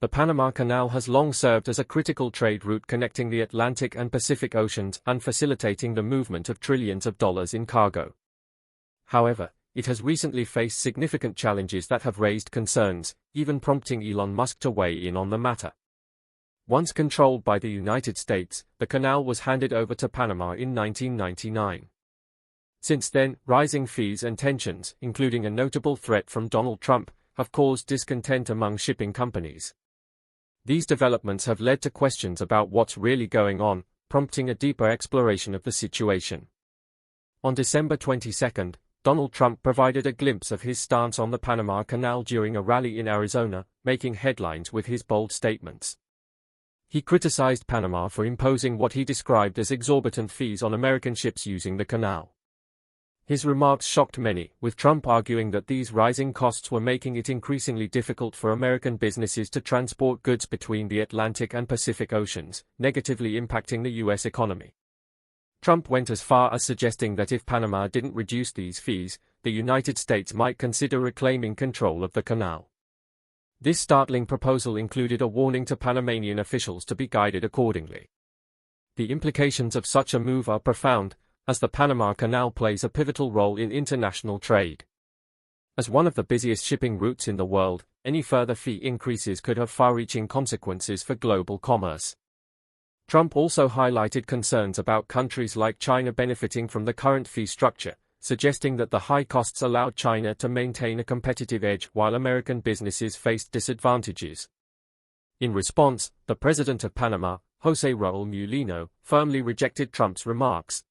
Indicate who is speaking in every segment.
Speaker 1: The Panama Canal has long served as a critical trade route connecting the Atlantic and Pacific Oceans and facilitating the movement of trillions of dollars in cargo. However, it has recently faced significant challenges that have raised concerns, even prompting Elon Musk to weigh in on the matter. Once controlled by the United States, the canal was handed over to Panama in 1999. Since then, rising fees and tensions, including a notable threat from Donald Trump, have caused discontent among shipping companies. These developments have led to questions about what's really going on, prompting a deeper exploration of the situation. On December 22, Donald Trump provided a glimpse of his stance on the Panama Canal during a rally in Arizona, making headlines with his bold statements. He criticized Panama for imposing what he described as exorbitant fees on American ships using the canal. His remarks shocked many, with Trump arguing that these rising costs were making it increasingly difficult for American businesses to transport goods between the Atlantic and Pacific Oceans, negatively impacting the U.S. economy. Trump went as far as suggesting that if Panama didn't reduce these fees, the United States might consider reclaiming control of the canal. This startling proposal included a warning to Panamanian officials to be guided accordingly. The implications of such a move are profound, as the Panama Canal plays a pivotal role in international trade. As one of the busiest shipping routes in the world, any further fee increases could have far-reaching consequences for global commerce. Trump also highlighted concerns about countries like China benefiting from the current fee structure, suggesting that the high costs allowed China to maintain a competitive edge while American businesses faced disadvantages. In response, the president of Panama, José Raúl Mulino, firmly rejected Trump's remarks.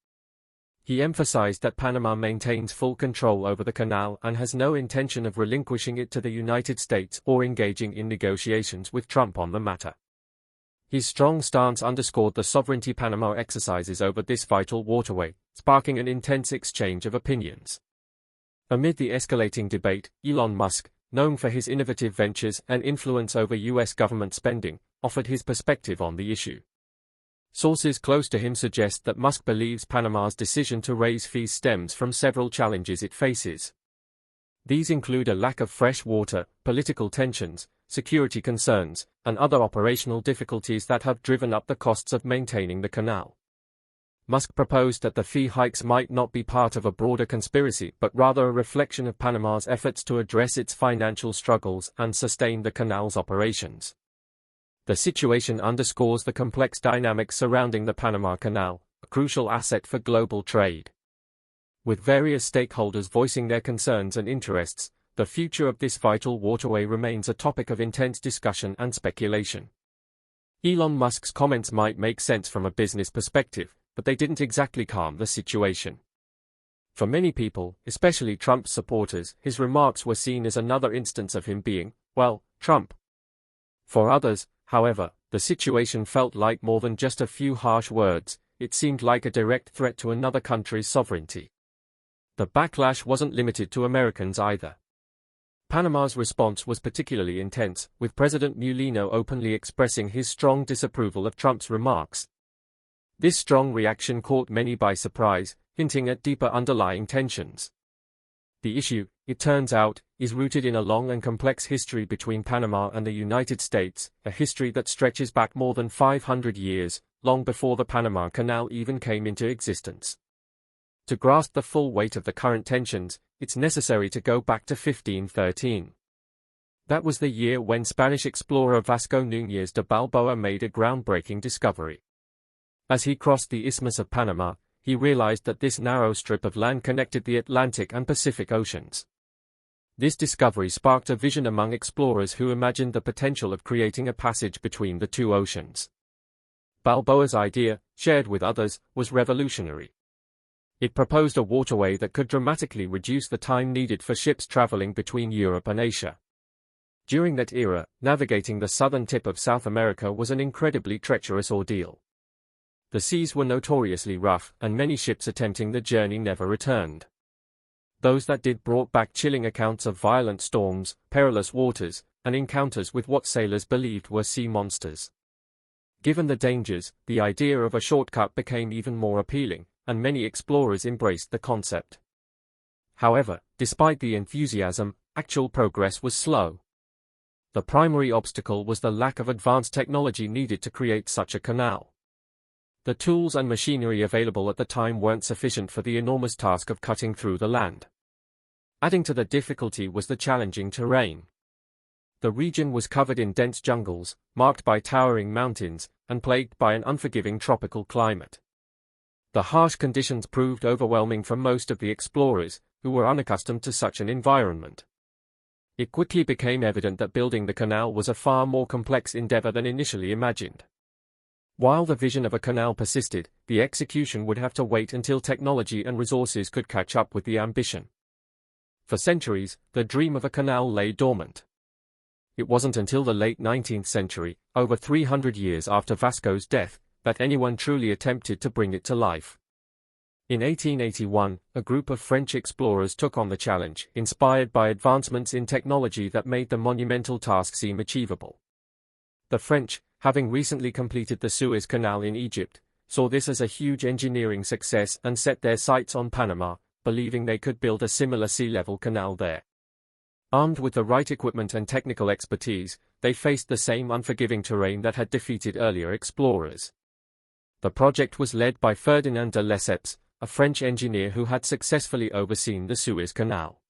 Speaker 1: He emphasized that Panama maintains full control over the canal and has no intention of relinquishing it to the United States or engaging in negotiations with Trump on the matter. His strong stance underscored the sovereignty Panama exercises over this vital waterway, sparking an intense exchange of opinions. Amid the escalating debate, Elon Musk, known for his innovative ventures and influence over U.S. government spending, offered his perspective on the issue. Sources close to him suggest that Musk believes Panama's decision to raise fees stems from several challenges it faces. These include a lack of fresh water, political tensions, security concerns, and other operational difficulties that have driven up the costs of maintaining the canal. Musk proposed that the fee hikes might not be part of a broader conspiracy but rather a reflection of Panama's efforts to address its financial struggles and sustain the canal's operations. The situation underscores the complex dynamics surrounding the Panama Canal, a crucial asset for global trade. With various stakeholders voicing their concerns and interests, the future of this vital waterway remains a topic of intense discussion and speculation. Elon Musk's comments might make sense from a business perspective, but they didn't exactly calm the situation. For many people, especially Trump's supporters, his remarks were seen as another instance of him being, well, Trump. For others, however, the situation felt like more than just a few harsh words. It seemed like a direct threat to another country's sovereignty. The backlash wasn't limited to Americans either. Panama's response was particularly intense, with President Mulino openly expressing his strong disapproval of Trump's remarks. This strong reaction caught many by surprise, hinting at deeper underlying tensions. The issue, it turns out, is rooted in a long and complex history between Panama and the United States, a history that stretches back more than 500 years, long before the Panama Canal even came into existence. To grasp the full weight of the current tensions, it's necessary to go back to 1513. That was the year when Spanish explorer Vasco Núñez de Balboa made a groundbreaking discovery. As he crossed the Isthmus of Panama, he realized that this narrow strip of land connected the Atlantic and Pacific Oceans. This discovery sparked a vision among explorers who imagined the potential of creating a passage between the two oceans. Balboa's idea, shared with others, was revolutionary. It proposed a waterway that could dramatically reduce the time needed for ships traveling between Europe and Asia. During that era, navigating the southern tip of South America was an incredibly treacherous ordeal. The seas were notoriously rough, and many ships attempting the journey never returned. Those that did brought back chilling accounts of violent storms, perilous waters, and encounters with what sailors believed were sea monsters. Given the dangers, the idea of a shortcut became even more appealing, and many explorers embraced the concept. However, despite the enthusiasm, actual progress was slow. The primary obstacle was the lack of advanced technology needed to create such a canal. The tools and machinery available at the time weren't sufficient for the enormous task of cutting through the land. Adding to the difficulty was the challenging terrain. The region was covered in dense jungles, marked by towering mountains, and plagued by an unforgiving tropical climate. The harsh conditions proved overwhelming for most of the explorers, who were unaccustomed to such an environment. It quickly became evident that building the canal was a far more complex endeavor than initially imagined. While the vision of a canal persisted, the execution would have to wait until technology and resources could catch up with the ambition. For centuries, the dream of a canal lay dormant. It wasn't until the late 19th century, over 300 years after Vasco's death, that anyone truly attempted to bring it to life. In 1881, a group of French explorers took on the challenge, inspired by advancements in technology that made the monumental task seem achievable. The French, having recently completed the Suez Canal in Egypt, saw this as a huge engineering success and set their sights on Panama, believing they could build a similar sea-level canal there. Armed with the right equipment and technical expertise, they faced the same unforgiving terrain that had defeated earlier explorers. The project was led by Ferdinand de Lesseps, a French engineer who had successfully overseen the Suez Canal.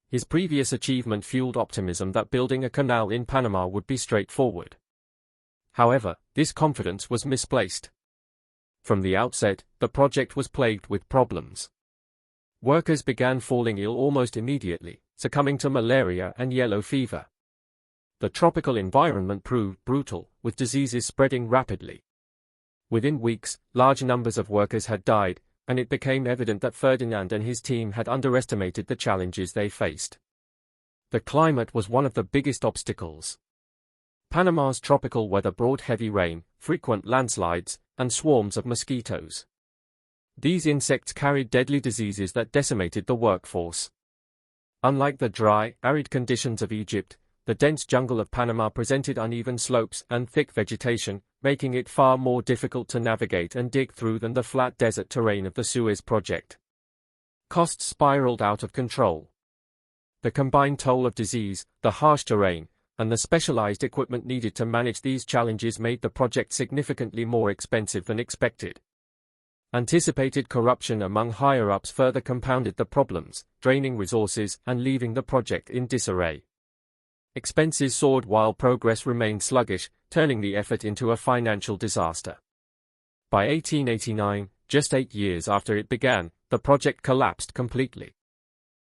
Speaker 1: His previous achievement fueled optimism that building a canal in Panama would be straightforward. However, this confidence was misplaced. From the outset, the project was plagued with problems. Workers began falling ill almost immediately, succumbing to malaria and yellow fever. The tropical environment proved brutal, with diseases spreading rapidly. Within weeks, large numbers of workers had died, and it became evident that Ferdinand and his team had underestimated the challenges they faced. The climate was one of the biggest obstacles. Panama's tropical weather brought heavy rain, frequent landslides, and swarms of mosquitoes. These insects carried deadly diseases that decimated the workforce. Unlike the dry, arid conditions of Egypt, the dense jungle of Panama presented uneven slopes and thick vegetation, making it far more difficult to navigate and dig through than the flat desert terrain of the Suez project. Costs spiraled out of control. The combined toll of disease, the harsh terrain, and the specialized equipment needed to manage these challenges made the project significantly more expensive than expected. Anticipated corruption among higher-ups further compounded the problems, draining resources and leaving the project in disarray. Expenses soared while progress remained sluggish, turning the effort into a financial disaster. By 1889, just 8 years after it began, the project collapsed completely.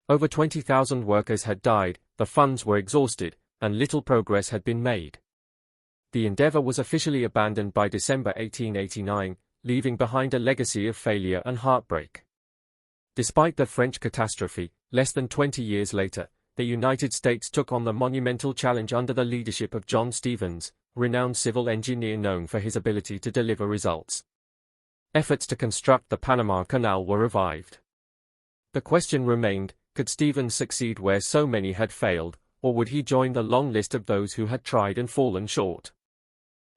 Speaker 1: Over 20,000 workers had died, the funds were exhausted, and little progress had been made. The endeavor was officially abandoned by December 1889, leaving behind a legacy of failure and heartbreak. Despite the French catastrophe, less than 20 years later, the United States took on the monumental challenge under the leadership of John Stevens, a renowned civil engineer known for his ability to deliver results. Efforts to construct the Panama Canal were revived. The question remained, could Stevens succeed where so many had failed, or would he join the long list of those who had tried and fallen short?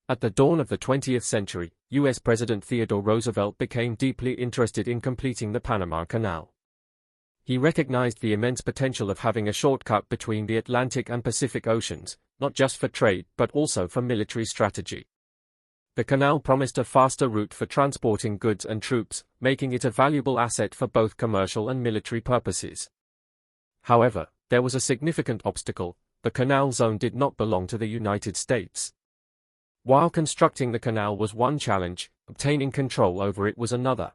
Speaker 1: At the dawn of the 20th century, U.S. President Theodore Roosevelt became deeply interested in completing the Panama Canal. He recognized the immense potential of having a shortcut between the Atlantic and Pacific Oceans, not just for trade but also for military strategy. The canal promised a faster route for transporting goods and troops, making it a valuable asset for both commercial and military purposes. However, there was a significant obstacle: the canal zone did not belong to the United States. While constructing the canal was one challenge, obtaining control over it was another.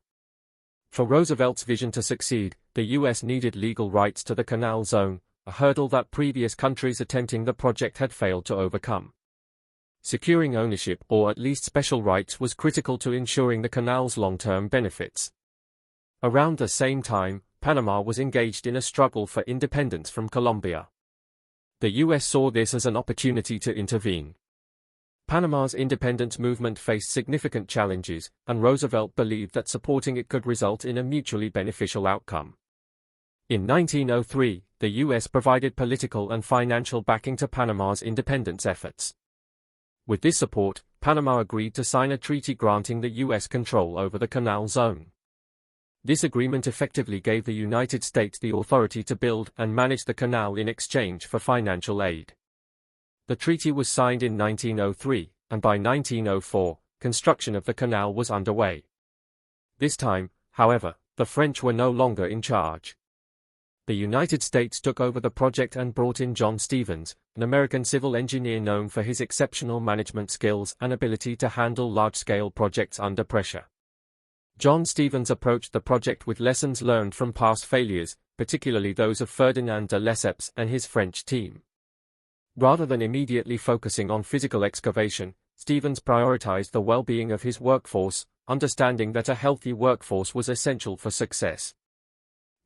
Speaker 1: For Roosevelt's vision to succeed, the U.S. needed legal rights to the canal zone, a hurdle that previous countries attempting the project had failed to overcome. Securing ownership, or at least special rights, was critical to ensuring the canal's long-term benefits. Around the same time, Panama was engaged in a struggle for independence from Colombia. The U.S. saw this as an opportunity to intervene. Panama's independence movement faced significant challenges, and Roosevelt believed that supporting it could result in a mutually beneficial outcome. In 1903, the U.S. provided political and financial backing to Panama's independence efforts. With this support, Panama agreed to sign a treaty granting the U.S. control over the canal zone. This agreement effectively gave the United States the authority to build and manage the canal in exchange for financial aid. The treaty was signed in 1903, and by 1904, construction of the canal was underway. This time, however, the French were no longer in charge. The United States took over the project and brought in John Stevens, an American civil engineer known for his exceptional management skills and ability to handle large-scale projects under pressure. John Stevens approached the project with lessons learned from past failures, particularly those of Ferdinand de Lesseps and his French team. Rather than immediately focusing on physical excavation, Stevens prioritized the well-being of his workforce, understanding that a healthy workforce was essential for success.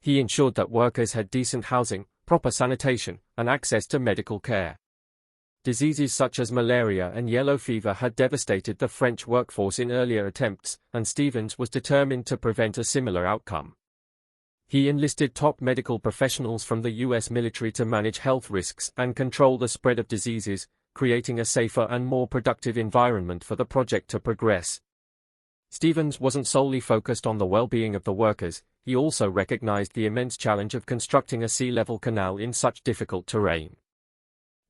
Speaker 1: He ensured that workers had decent housing, proper sanitation, and access to medical care. Diseases such as malaria and yellow fever had devastated the French workforce in earlier attempts, and Stevens was determined to prevent a similar outcome. He enlisted top medical professionals from the U.S. military to manage health risks and control the spread of diseases, creating a safer and more productive environment for the project to progress. Stevens wasn't solely focused on the well-being of the workers, he also recognized the immense challenge of constructing a sea-level canal in such difficult terrain.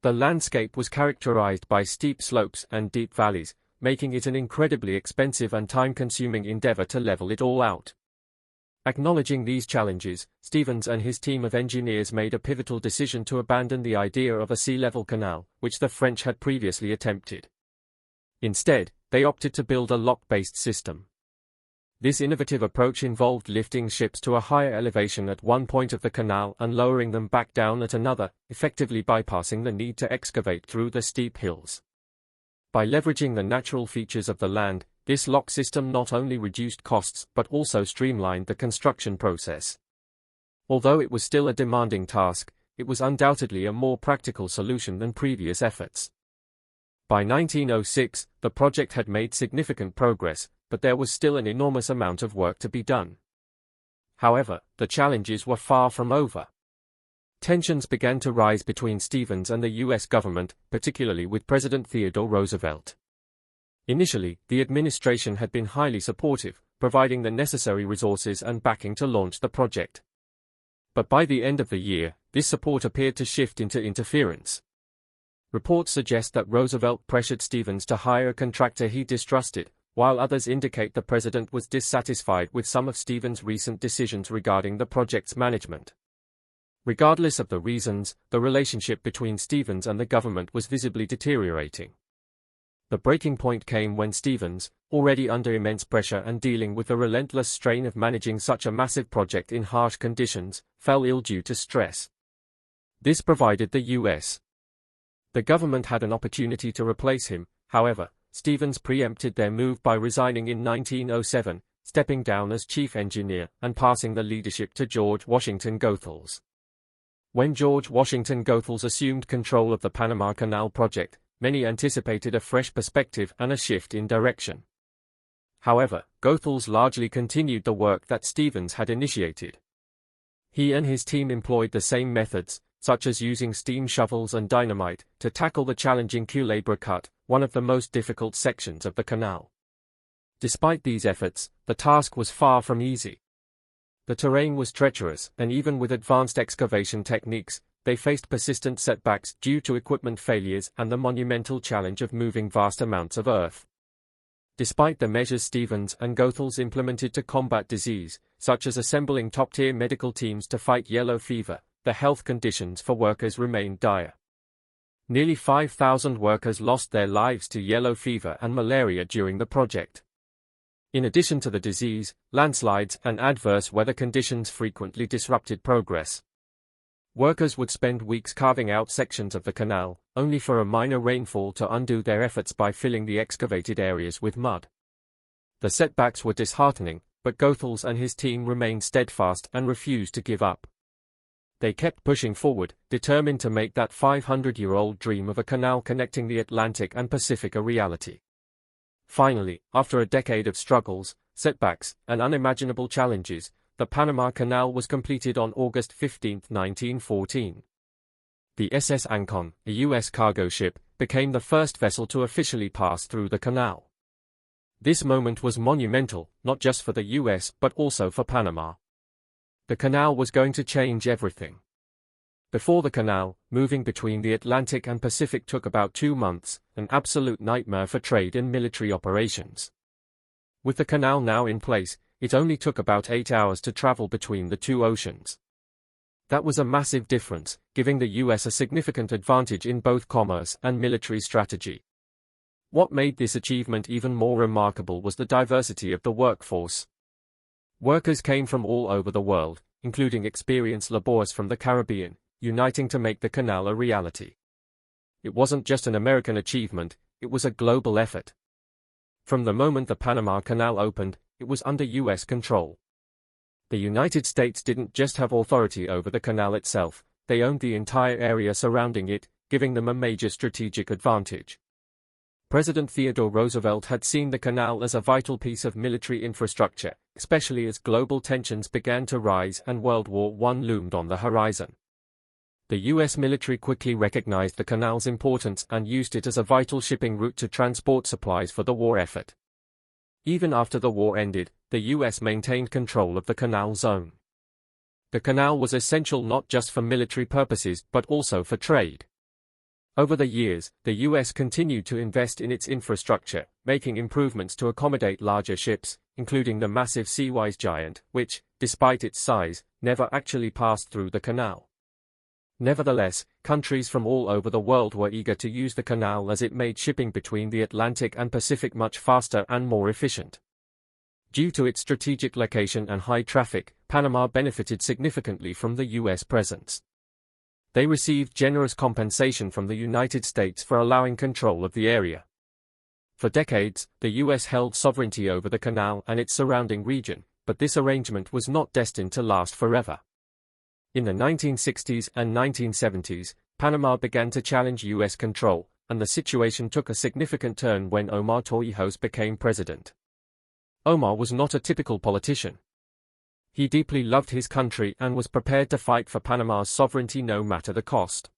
Speaker 1: The landscape was characterized by steep slopes and deep valleys, making it an incredibly expensive and time-consuming endeavor to level it all out. Acknowledging these challenges, Stevens and his team of engineers made a pivotal decision to abandon the idea of a sea-level canal, which the French had previously attempted. Instead, they opted to build a lock-based system. This innovative approach involved lifting ships to a higher elevation at one point of the canal and lowering them back down at another, effectively bypassing the need to excavate through the steep hills. By leveraging the natural features of the land, this lock system not only reduced costs but also streamlined the construction process. Although it was still a demanding task, it was undoubtedly a more practical solution than previous efforts. By 1906, the project had made significant progress, but there was still an enormous amount of work to be done. However, the challenges were far from over. Tensions began to rise between Stevens and the U.S. government, particularly with President Theodore Roosevelt. Initially, the administration had been highly supportive, providing the necessary resources and backing to launch the project. But by the end of the year, this support appeared to shift into interference. Reports suggest that Roosevelt pressured Stevens to hire a contractor he distrusted, while others indicate the president was dissatisfied with some of Stevens' recent decisions regarding the project's management. Regardless of the reasons, the relationship between Stevens and the government was visibly deteriorating. The breaking point came when Stevens, already under immense pressure and dealing with the relentless strain of managing such a massive project in harsh conditions, fell ill due to stress. This provided the U.S. The government had an opportunity to replace him, however. Stevens preempted their move by resigning in 1907, stepping down as chief engineer and passing the leadership to George Washington Goethals. When George Washington Goethals assumed control of the Panama Canal project, many anticipated a fresh perspective and a shift in direction. However, Goethals largely continued the work that Stevens had initiated. He and his team employed the same methods, such as using steam shovels and dynamite, to tackle the challenging Culebra Cut, one of the most difficult sections of the canal. Despite these efforts, the task was far from easy. The terrain was treacherous, and even with advanced excavation techniques, they faced persistent setbacks due to equipment failures and the monumental challenge of moving vast amounts of earth. Despite the measures Stevens and Goethals implemented to combat disease, such as assembling top-tier medical teams to fight yellow fever, the health conditions for workers remained dire. Nearly 5,000 workers lost their lives to yellow fever and malaria during the project. In addition to the disease, landslides and adverse weather conditions frequently disrupted progress. Workers would spend weeks carving out sections of the canal, only for a minor rainfall to undo their efforts by filling the excavated areas with mud. The setbacks were disheartening, but Goethals and his team remained steadfast and refused to give up. They kept pushing forward, determined to make that 500-year-old dream of a canal connecting the Atlantic and Pacific a reality. Finally, after a decade of struggles, setbacks, and unimaginable challenges, the Panama Canal was completed on August 15, 1914. The SS Ancon, a U.S. cargo ship, became the first vessel to officially pass through the canal. This moment was monumental, not just for the U.S. but also for Panama. The canal was going to change everything. Before the canal, moving between the Atlantic and Pacific took about 2 months, an absolute nightmare for trade and military operations. With the canal now in place, it only took about 8 hours to travel between the two oceans. That was a massive difference, giving the US a significant advantage in both commerce and military strategy. What made this achievement even more remarkable was the diversity of the workforce. Workers came from all over the world, including experienced laborers from the Caribbean, uniting to make the canal a reality. It wasn't just an American achievement, it was a global effort. From the moment the Panama Canal opened, it was under US control. The United States didn't just have authority over the canal itself, they owned the entire area surrounding it, giving them a major strategic advantage. President Theodore Roosevelt had seen the canal as a vital piece of military infrastructure, especially as global tensions began to rise and World War I loomed on the horizon. The US military quickly recognized the canal's importance and used it as a vital shipping route to transport supplies for the war effort. Even after the war ended, the US maintained control of the canal zone. The canal was essential not just for military purposes but also for trade. Over the years, the US continued to invest in its infrastructure, making improvements to accommodate larger ships, including the massive Seawise Giant, which, despite its size, never actually passed through the canal. Nevertheless, countries from all over the world were eager to use the canal as it made shipping between the Atlantic and Pacific much faster and more efficient. Due to its strategic location and high traffic, Panama benefited significantly from the US presence. They received generous compensation from the United States for allowing control of the area. For decades, the US held sovereignty over the canal and its surrounding region, but this arrangement was not destined to last forever. In the 1960s and 1970s, Panama began to challenge US control, and the situation took a significant turn when Omar Torrijos became president. Omar was not a typical politician. He deeply loved his country and was prepared to fight for Panama's sovereignty no matter the cost.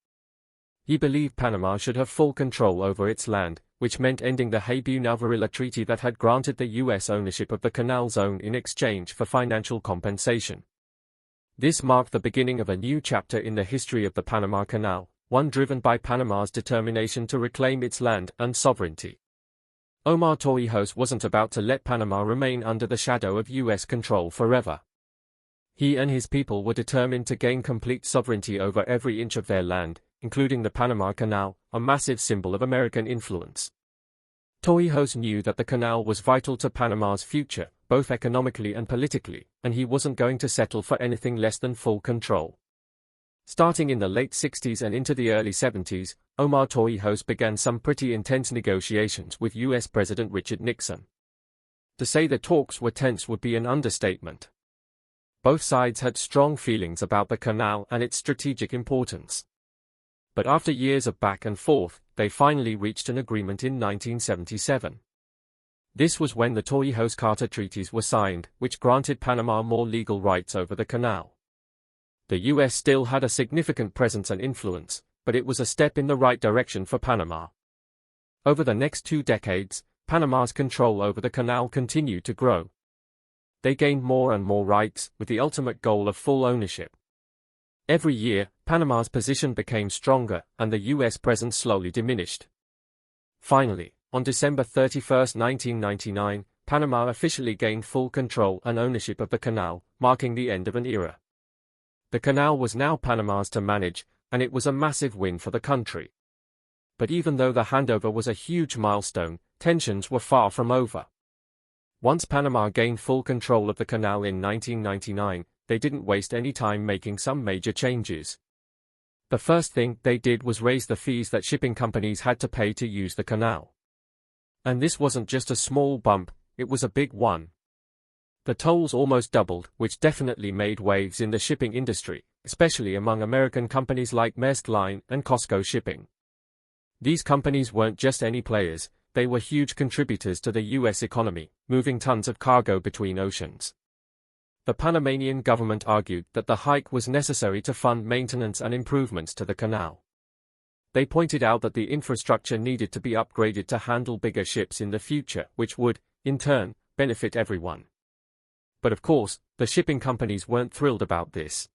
Speaker 1: He believed Panama should have full control over its land, which meant ending the Hay-Buenaventura Treaty that had granted the US ownership of the canal zone in exchange for financial compensation. This marked the beginning of a new chapter in the history of the Panama Canal, one driven by Panama's determination to reclaim its land and sovereignty. Omar Torrijos wasn't about to let Panama remain under the shadow of US control forever. He and his people were determined to gain complete sovereignty over every inch of their land, including the Panama Canal, a massive symbol of American influence. Torrijos knew that the canal was vital to Panama's future, both economically and politically, and he wasn't going to settle for anything less than full control. Starting in the late 60s and into the early 70s, Omar Torrijos began some pretty intense negotiations with US President Richard Nixon. To say the talks were tense would be an understatement. Both sides had strong feelings about the canal and its strategic importance. But after years of back and forth, they finally reached an agreement in 1977. This was when the Torrijos-Carter treaties were signed, which granted Panama more legal rights over the canal. The US still had a significant presence and influence, but it was a step in the right direction for Panama. Over the next 2 decades, Panama's control over the canal continued to grow. They gained more and more rights, with the ultimate goal of full ownership. Every year, Panama's position became stronger, and the US presence slowly diminished. Finally, on December 31, 1999, Panama officially gained full control and ownership of the canal, marking the end of an era. The canal was now Panama's to manage, and it was a massive win for the country. But even though the handover was a huge milestone, tensions were far from over. Once Panama gained full control of the canal in 1999, they didn't waste any time making some major changes. The first thing they did was raise the fees that shipping companies had to pay to use the canal. And this wasn't just a small bump, it was a big one. The tolls almost doubled, which definitely made waves in the shipping industry, especially among American companies like Lifeline and Costco Shipping. These companies weren't just any players, they were huge contributors to the US economy, moving tons of cargo between oceans. The Panamanian government argued that the hike was necessary to fund maintenance and improvements to the canal. They pointed out that the infrastructure needed to be upgraded to handle bigger ships in the future, which would, in turn, benefit everyone. But of course, the shipping companies weren't thrilled about this.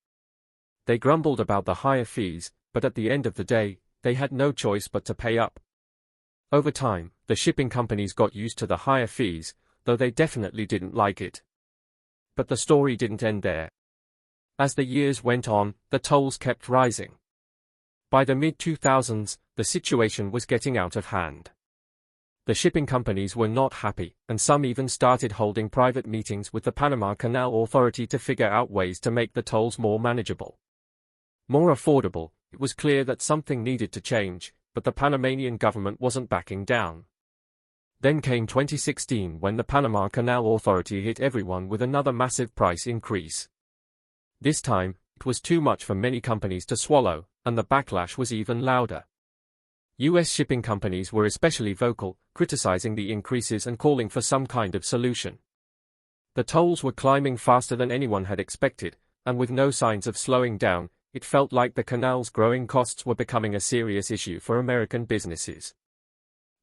Speaker 1: They grumbled about the higher fees, but at the end of the day, they had no choice but to pay up. Over time, the shipping companies got used to the higher fees, though they definitely didn't like it. But the story didn't end there. As the years went on, the tolls kept rising. By the mid-2000s, the situation was getting out of hand. The shipping companies were not happy, and some even started holding private meetings with the Panama Canal Authority to figure out ways to make the tolls more manageable. More affordable. It was clear that something needed to change, but the Panamanian government wasn't backing down. Then came 2016 when the Panama Canal Authority hit everyone with another massive price increase. This time, it was too much for many companies to swallow, and the backlash was even louder. US shipping companies were especially vocal, criticizing the increases and calling for some kind of solution. The tolls were climbing faster than anyone had expected, and with no signs of slowing down, it felt like the canal's growing costs were becoming a serious issue for American businesses.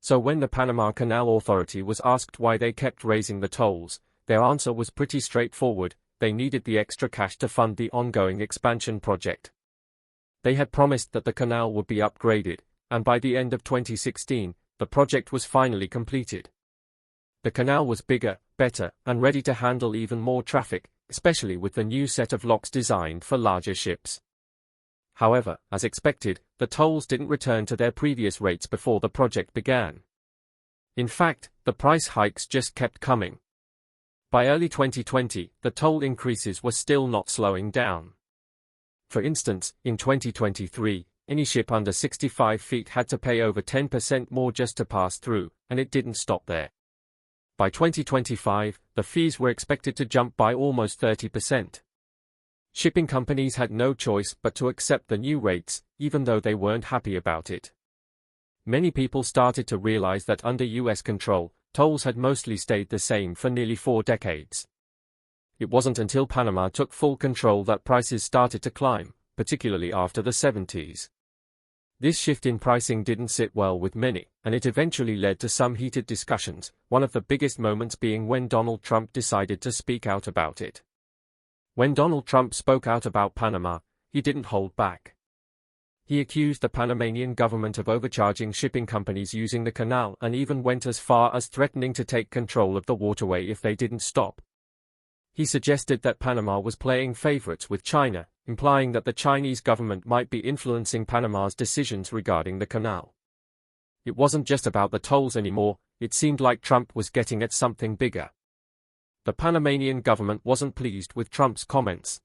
Speaker 1: So when the Panama Canal Authority was asked why they kept raising the tolls, their answer was pretty straightforward: they needed the extra cash to fund the ongoing expansion project. They had promised that the canal would be upgraded, and by the end of 2016, the project was finally completed. The canal was bigger, better, and ready to handle even more traffic, especially with the new set of locks designed for larger ships. However, as expected, the tolls didn't return to their previous rates before the project began. In fact, the price hikes just kept coming. By early 2020, the toll increases were still not slowing down. For instance, in 2023, any ship under 65 feet had to pay over 10% more just to pass through, and it didn't stop there. By 2025, the fees were expected to jump by almost 30%. Shipping companies had no choice but to accept the new rates, even though they weren't happy about it. Many people started to realize that under US control, tolls had mostly stayed the same for nearly 4 decades. It wasn't until Panama took full control that prices started to climb, particularly after the 70s. This shift in pricing didn't sit well with many, and it eventually led to some heated discussions, one of the biggest moments being when Donald Trump decided to speak out about it. When Donald Trump spoke out about Panama, he didn't hold back. He accused the Panamanian government of overcharging shipping companies using the canal and even went as far as threatening to take control of the waterway if they didn't stop. He suggested that Panama was playing favorites with China, implying that the Chinese government might be influencing Panama's decisions regarding the canal. It wasn't just about the tolls anymore, it seemed like Trump was getting at something bigger. The Panamanian government wasn't pleased with Trump's comments.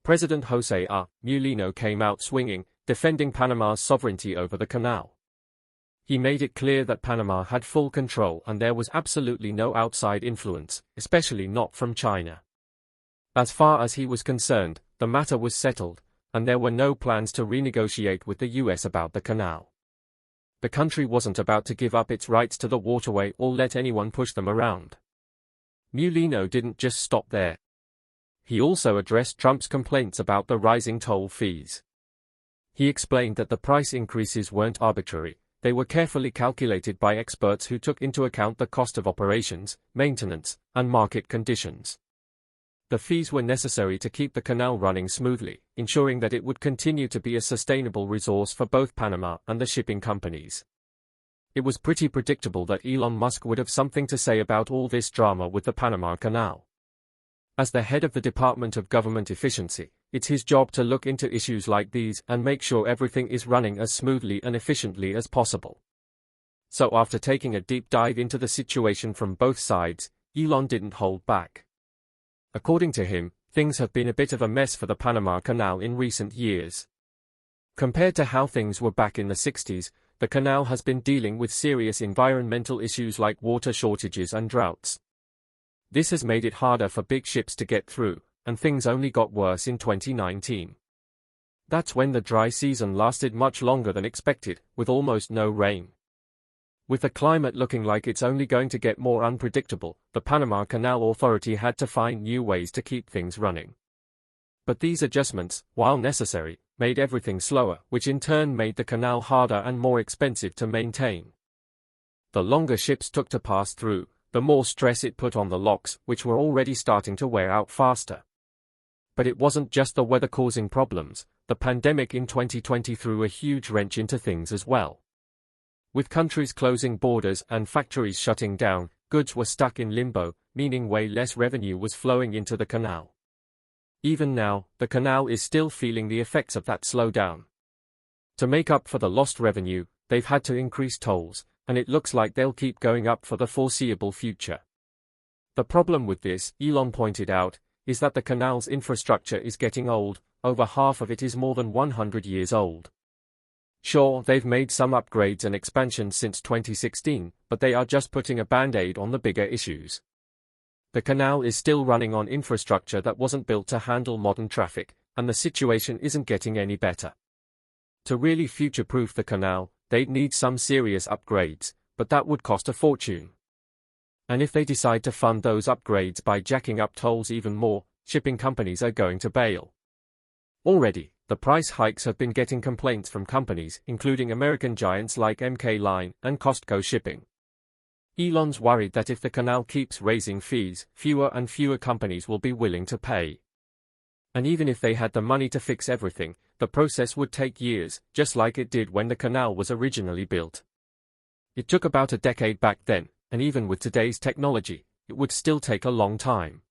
Speaker 1: President José A. Mulino came out swinging, defending Panama's sovereignty over the canal. He made it clear that Panama had full control and there was absolutely no outside influence, especially not from China. As far as he was concerned, the matter was settled, and there were no plans to renegotiate with the US about the canal. The country wasn't about to give up its rights to the waterway or let anyone push them around. Mulino didn't just stop there. He also addressed Trump's complaints about the rising toll fees. He explained that the price increases weren't arbitrary, they were carefully calculated by experts who took into account the cost of operations, maintenance, and market conditions. The fees were necessary to keep the canal running smoothly, ensuring that it would continue to be a sustainable resource for both Panama and the shipping companies. It was pretty predictable that Elon Musk would have something to say about all this drama with the Panama Canal. As the head of the Department of Government Efficiency, it's his job to look into issues like these and make sure everything is running as smoothly and efficiently as possible. So after taking a deep dive into the situation from both sides, Elon didn't hold back. According to him, things have been a bit of a mess for the Panama Canal in recent years. Compared to how things were back in the 60s, the canal has been dealing with serious environmental issues like water shortages and droughts. This has made it harder for big ships to get through, and things only got worse in 2019. That's when the dry season lasted much longer than expected, with almost no rain. With the climate looking like it's only going to get more unpredictable, the Panama Canal Authority had to find new ways to keep things running. But these adjustments, while necessary, made everything slower, which in turn made the canal harder and more expensive to maintain. The longer ships took to pass through, the more stress it put on the locks, which were already starting to wear out faster. But it wasn't just the weather causing problems. The pandemic in 2020 threw a huge wrench into things as well. With countries closing borders and factories shutting down, goods were stuck in limbo, meaning way less revenue was flowing into the canal. Even now, the canal is still feeling the effects of that slowdown. To make up for the lost revenue, they've had to increase tolls, and it looks like they'll keep going up for the foreseeable future. The problem with this, Elon pointed out, is that the canal's infrastructure is getting old. Over half of it is more than 100 years old. Sure, they've made some upgrades and expansions since 2016, but they are just putting a band-aid on the bigger issues. The canal is still running on infrastructure that wasn't built to handle modern traffic, and the situation isn't getting any better. To really future-proof the canal, they'd need some serious upgrades, but that would cost a fortune. And if they decide to fund those upgrades by jacking up tolls even more, shipping companies are going to bail. Already, the price hikes have been getting complaints from companies, including American giants like MK Line and Costco Shipping. Elon's worried that if the canal keeps raising fees, fewer and fewer companies will be willing to pay. And even if they had the money to fix everything, the process would take years, just like it did when the canal was originally built. It took about a decade back then, and even with today's technology, it would still take a long time.